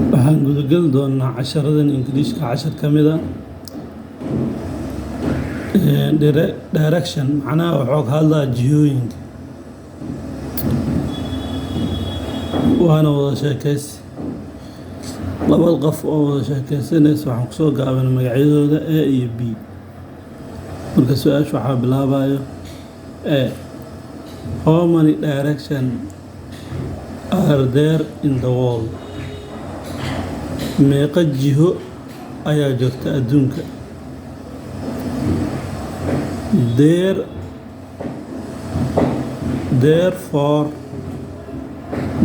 waxaan gudagali doonaa casharadan Ingiriiska cashar ka mid ah direction macnaha wuxuu ka hadlaa jihooyinka waana wada sheekaysi laba qof oo wada sheekaysanaysa waxaan ku soo gaabanay magacyadooda A iyo B marka su-aasha waxaa bilaabayo A how many direction are there in the world meeqa jiho ayaa jirta adduunka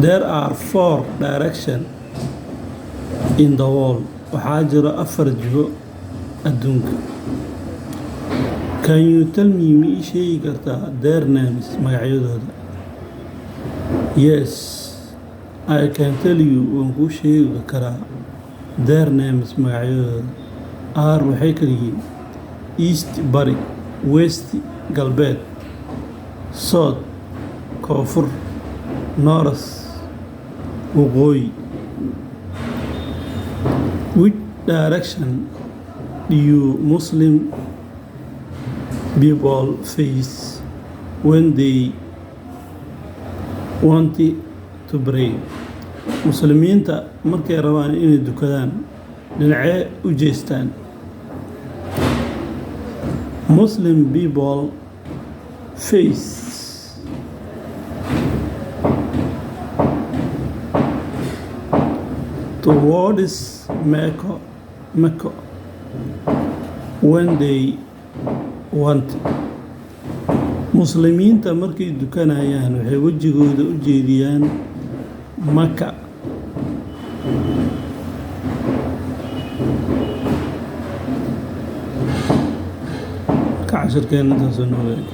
there are four direction in the world waxaa jira 4 jiho adduunka can you tell me ma ii sheegi kartaa their names magacyadooda yes I can tell you waan kuu sheegi karaa their names magacyadooda are waxay kala yihiin east bari west galbeed south koonfur north waqooyi which direction do you Muslim people face when they want to pray muslimiinta markay rabaan inay dukadaan dhinacee u jeestaan Muslim people face towards Mecca when they want muslimiinta markay dukanayaan waxay wejigooda u jeediyaan Maka ka cashirkeena intaasoo nooleeg